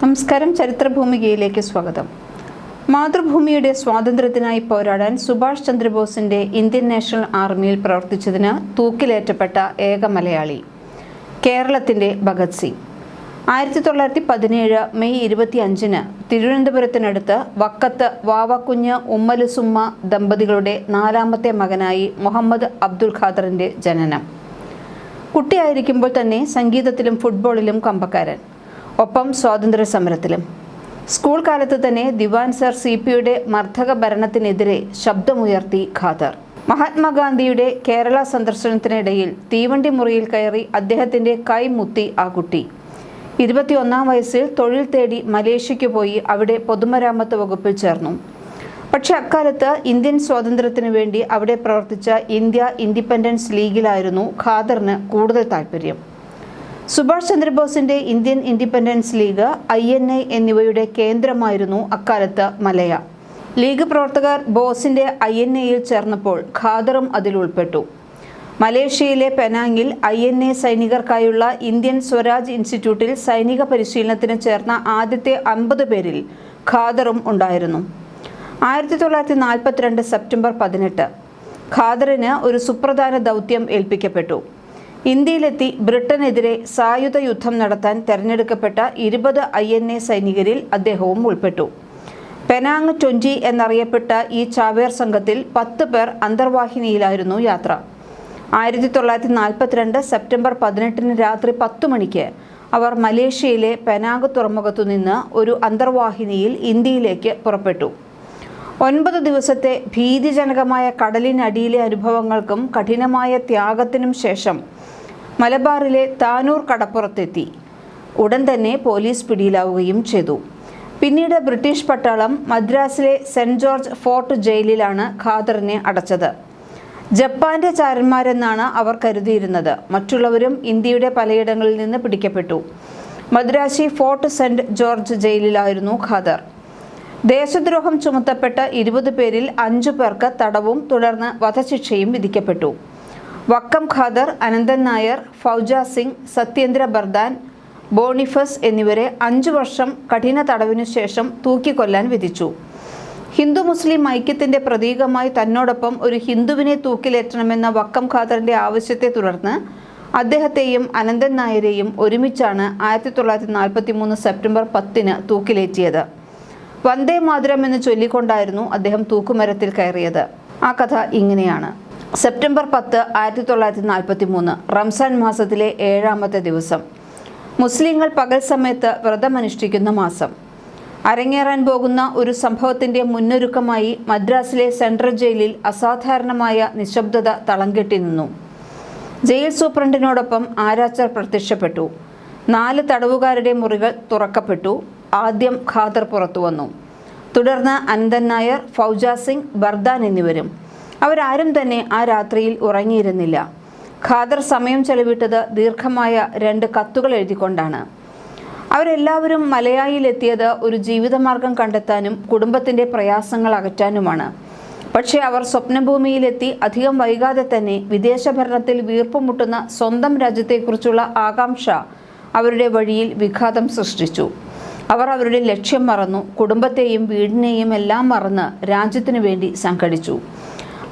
നമസ്കാരം. ചരിത്രഭൂമികയിലേക്ക് സ്വാഗതം. മാതൃഭൂമിയുടെ സ്വാതന്ത്ര്യത്തിനായി പോരാടാൻ സുഭാഷ് ചന്ദ്രബോസിന്റെ ഇന്ത്യൻ നാഷണൽ ആർമിയിൽ പ്രവർത്തിച്ചതിന് തൂക്കിലേറ്റപ്പെട്ട ഏക മലയാളി കേരളത്തിന്റെ ഭഗത് സിംഗ്. 1917 മെയ് 25 തിരുവനന്തപുരത്തിനടുത്ത് വക്കത്ത് വാവക്കുഞ്ഞ് ഉമ്മലുസുമ്മ ദമ്പതികളുടെ 4ാമത്തെ മകനായി മുഹമ്മദ് അബ്ദുൽ ഖാദറിന്റെ ജനനം. കുട്ടിയായിരിക്കുമ്പോൾ തന്നെ സംഗീതത്തിലും ഫുട്ബോളിലും കമ്പക്കാരൻ, ഒപ്പം സ്വാതന്ത്ര്യ സമരത്തിലും. സ്കൂൾ കാലത്ത് തന്നെ ദിവാൻ സർ CPയുടെ മർദ്ദക ഭരണത്തിനെതിരെ ശബ്ദമുയർത്തി ഖാദർ. മഹാത്മാഗാന്ധിയുടെ കേരള സന്ദർശനത്തിനിടയിൽ തീവണ്ടി മുറിയിൽ കയറി അദ്ദേഹത്തിന്റെ കൈ മുത്തി ആ കുട്ടി. 21ാം വയസ്സിൽ തൊഴിൽ തേടി മലേഷ്യയ്ക്ക് പോയി അവിടെ പൊതുമരാമത്ത് വകുപ്പിൽ ചേർന്നു. പക്ഷെ അക്കാലത്ത് ഇന്ത്യൻ സ്വാതന്ത്ര്യത്തിനു വേണ്ടി അവിടെ പ്രവർത്തിച്ച ഇന്ത്യ ഇൻഡിപെൻഡൻസ് ലീഗിലായിരുന്നു ഖാദറിന് കൂടുതൽ താല്പര്യം. സുഭാഷ് ചന്ദ്രബോസിന്റെ ഇന്ത്യൻ ഇൻഡിപെൻഡൻസ് ലീഗ്, INA എന്നിവയുടെ കേന്ദ്രമായിരുന്നു അക്കാലത്ത് മലയ. ലീഗ് പ്രവർത്തകർ ബോസിന്റെ INAയിൽ ചേർന്നപ്പോൾ ഖാദറും അതിൽ ഉൾപ്പെട്ടു. മലേഷ്യയിലെ പെനാങ്ങിൽ INA സൈനികർക്കായുള്ള ഇന്ത്യൻ സ്വരാജ് ഇൻസ്റ്റിറ്റ്യൂട്ടിൽ സൈനിക പരിശീലനത്തിന് ചേർന്ന ആദ്യത്തെ 50 പേരിൽ ഖാദറും ഉണ്ടായിരുന്നു. 1942 സെപ്റ്റംബർ 18 ഖാദറിന് ഒരു സുപ്രധാന ദൗത്യം ഏൽപ്പിക്കപ്പെട്ടു. ഇന്ത്യയിലെത്തി ബ്രിട്ടനെതിരെ സായുധ യുദ്ധം നടത്താൻ തെരഞ്ഞെടുക്കപ്പെട്ട 20 INA സൈനികരിൽ അദ്ദേഹവും ഉൾപ്പെട്ടു. പെനാങ് 20 എന്നറിയപ്പെട്ട ഈ ചാവേർ സംഘത്തിൽ 10 പേർ അന്തർവാഹിനിയിലായിരുന്നു യാത്ര. 1942 സെപ്റ്റംബർ 18 രാത്രി 10 മണിക്ക് അവർ മലേഷ്യയിലെ പെനാങ് തുറമുഖത്തുനിന്ന് ഒരു അന്തർവാഹിനിയിൽ ഇന്ത്യയിലേക്ക് പുറപ്പെട്ടു. 9 ദിവസത്തെ ഭീതിജനകമായ കടലിനടിയിലെ അനുഭവങ്ങൾക്കും കഠിനമായ ത്യാഗത്തിനും ശേഷം മലബാറിലെ താനൂർ കടപ്പുറത്തെത്തി. ഉടൻ തന്നെ പോലീസ് പിടിയിലാവുകയും ചെയ്തു. പിന്നീട് ബ്രിട്ടീഷ് പട്ടാളം മദ്രാസിലെ സെന്റ് ജോർജ് ഫോർട്ട് ജയിലിലാണ് ഖാദറിനെ അടച്ചത്. ജപ്പാന്റെ ചാരന്മാരെന്നാണ് അവർ കരുതിയിരുന്നത്. മറ്റുള്ളവരും ഇന്ത്യയുടെ പലയിടങ്ങളിൽ നിന്ന് പിടിക്കപ്പെട്ടു. മദ്രാശി ഫോർട്ട് സെന്റ് ജോർജ് ജയിലിലായിരുന്നു ഖാദർ. ദേശദ്രോഹം ചുമത്തപ്പെട്ട 20 പേരിൽ 5 പേർക്ക് തടവും തുടർന്ന് വധശിക്ഷയും വിധിക്കപ്പെട്ടു. വക്കം ഖാദർ, അനന്തൻ നായർ, ഫൗജ സിംഗ്, സത്യേന്ദ്ര ബർദാൻ, ബോണിഫസ് എന്നിവരെ 5 വർഷം കഠിന തടവിനു ശേഷം തൂക്കിക്കൊല്ലാൻ വിധിച്ചു. ഹിന്ദു മുസ്ലിം ഐക്യത്തിന്റെ പ്രതീകമായി തന്നോടൊപ്പം ഒരു ഹിന്ദുവിനെ തൂക്കിലേറ്റണമെന്ന വക്കം ഖാദറിന്റെ ആവശ്യത്തെ തുടർന്ന് അദ്ദേഹത്തെയും അനന്തൻ നായരെയും ഒരുമിച്ചാണ് 1943 സെപ്റ്റംബർ 10 തൂക്കിലേറ്റിയത്. വന്ദേ മാതരം എന്ന് ചൊല്ലിക്കൊണ്ടായിരുന്നു അദ്ദേഹം തൂക്കുമരത്തിൽ കയറിയത്. ആ കഥ ഇങ്ങനെയാണ്. സെപ്റ്റംബർ 10, 1943 റംസാൻ മാസത്തിലെ 7ാമത്തെ ദിവസം. മുസ്ലിങ്ങൾ പകൽ സമയത്ത് വ്രതമനുഷ്ഠിക്കുന്ന മാസം. അരങ്ങേറാൻ പോകുന്ന ഒരു സംഭവത്തിന്റെ മുന്നൊരുക്കമായി മദ്രാസിലെ സെൻട്രൽ ജയിലിൽ അസാധാരണമായ നിശബ്ദത തളം കെട്ടി നിന്നു. ജയിൽ സൂപ്രണ്ടിനോടൊപ്പം ആരാച്ചർ പ്രത്യക്ഷപ്പെട്ടു. 4 തടവുകാരുടെ മുറികൾ തുറക്കപ്പെട്ടു. ആദ്യം ഖാദർ പുറത്തു വന്നു. തുടർന്ന് അനന്തൻ നായർ, ഫൗജ സിംഗ്, ബർദാൻ എന്നിവരും. അവരാരും തന്നെ ആ രാത്രിയിൽ ഉറങ്ങിയിരുന്നില്ല. ഖാദർ സമയം ചെലവിട്ടത് ദീർഘമായ 2 കത്തുകൾ എഴുതിക്കൊണ്ടാണ്. അവരെല്ലാവരും മലയായിലെത്തിയത് ഒരു ജീവിതമാർഗം കണ്ടെത്താനും കുടുംബത്തിന്റെ പ്രയാസങ്ങൾ അകറ്റാനുമാണ്. പക്ഷേ അവർ സ്വപ്നഭൂമിയിലെത്തി അധികം വൈകാതെ തന്നെ വിദേശ ഭരണത്തിൽ വീർപ്പുമുട്ടുന്ന സ്വന്തം രാജ്യത്തെക്കുറിച്ചുള്ള ആകാംക്ഷ അവരുടെ വഴിയിൽ വിഘാതം സൃഷ്ടിച്ചു. അവർ അവരുടെ ലക്ഷ്യം മറന്നു. കുടുംബത്തെയും വീടിനെയും എല്ലാം മറന്ന് രാജ്യത്തിനു വേണ്ടി സംഘടിച്ചു.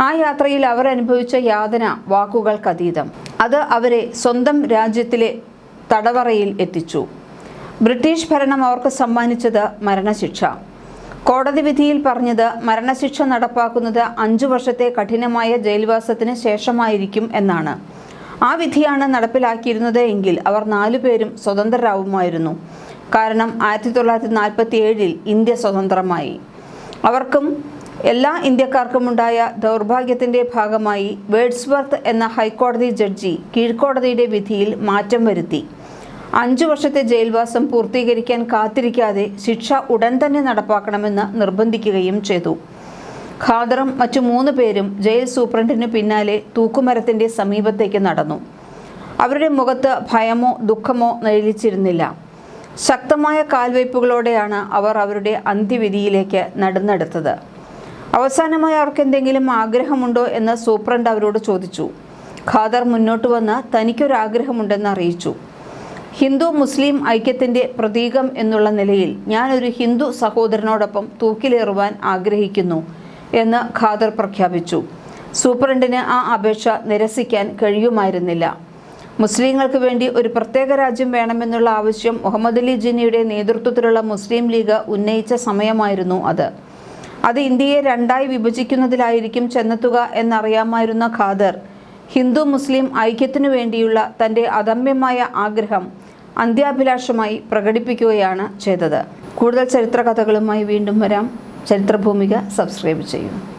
ആ യാത്രയിൽ അവർ അനുഭവിച്ച യാതന വാക്കുകൾക്കതീതം. അത് അവരെ സ്വന്തം രാജ്യത്തിലെ തടവറയിൽ എത്തിച്ചു. ബ്രിട്ടീഷ് ഭരണം അവർക്ക് സമ്മാനിച്ചത് മരണശിക്ഷ. കോടതി വിധിയിൽ പറഞ്ഞത് മരണശിക്ഷ നടപ്പാക്കുന്നത് 5 വർഷത്തെ കഠിനമായ ജയിൽവാസത്തിന് ശേഷമായിരിക്കും എന്നാണ്. ആ വിധിയാണ് നടപ്പിലാക്കിയിരുന്നത് എങ്കിൽ അവർ 4 പേരും സ്വതന്ത്രരാവുമായിരുന്നു. കാരണം 1947 ഇന്ത്യ സ്വതന്ത്രമായി. അവർക്കും എല്ലാ ഇന്ത്യക്കാർക്കുമുണ്ടായ ദൗർഭാഗ്യത്തിന്റെ ഭാഗമായി വേഡ്സ്വർത്ത് എന്ന ഹൈക്കോടതി ജഡ്ജി കീഴ്ക്കോടതിയുടെ വിധിയിൽ മാറ്റം വരുത്തി. 5 വർഷത്തെ ജയിൽവാസം പൂർത്തീകരിക്കാൻ കാത്തിരിക്കാതെ ശിക്ഷ ഉടൻ തന്നെ നടപ്പാക്കണമെന്ന് നിർബന്ധിക്കുകയും ചെയ്തു. ഖാദറും മറ്റു 3 പേരും ജയിൽ സൂപ്രണ്ടിനു പിന്നാലെ തൂക്കുമരത്തിന്റെ സമീപത്തേക്ക് നടന്നു. അവരുടെ മുഖത്ത് ഭയമോ ദുഃഖമോ നിഴലിച്ചിരുന്നില്ല. ശക്തമായ കാൽവയ്പ്പുകളോടെയാണ് അവർ അവരുടെ അന്ത്യവിധിയിലേക്ക് നടന്നെടുത്തത്. അവസാനമായി അവർക്ക് എന്തെങ്കിലും ആഗ്രഹമുണ്ടോ എന്ന് സൂപ്രണ്ട് അവരോട് ചോദിച്ചു. ഖാദർ മുന്നോട്ട് വന്ന് തനിക്കൊരാഗ്രഹമുണ്ടെന്ന് അറിയിച്ചു. ഹിന്ദു മുസ്ലിം ഐക്യത്തിൻ്റെ പ്രതീകം എന്നുള്ള നിലയിൽ ഞാനൊരു ഹിന്ദു സഹോദരനോടൊപ്പം തൂക്കിലേറുവാൻ ആഗ്രഹിക്കുന്നു എന്ന് ഖാദർ പ്രഖ്യാപിച്ചു. സൂപ്രണ്ടിന് ആ അപേക്ഷ നിരസിക്കാൻ കഴിയുമായിരുന്നില്ല. മുസ്ലിങ്ങൾക്ക് വേണ്ടി ഒരു പ്രത്യേക രാജ്യം വേണമെന്നുള്ള ആവശ്യം മുഹമ്മദ് അലി ജിന്നയുടെ നേതൃത്വത്തിലുള്ള മുസ്ലിം ലീഗ് ഉന്നയിച്ച സമയമായിരുന്നു അത്. അത് ഇന്ത്യയെ രണ്ടായി വിഭജിക്കുന്നതിലായിരിക്കും ചെന്നെത്തുക എന്നറിയാമായിരുന്ന ഖാദർ ഹിന്ദു മുസ്ലിം ഐക്യത്തിനു വേണ്ടിയുള്ള തൻ്റെ അദമ്യമായ ആഗ്രഹം അന്ത്യാഭിലാഷമായി പ്രകടിപ്പിക്കുകയാണ് ചെയ്തത്. കൂടുതൽ ചരിത്ര കഥകളുമായി വീണ്ടും വരാം. ചരിത്രഭൂമിക സബ്സ്ക്രൈബ് ചെയ്യൂ.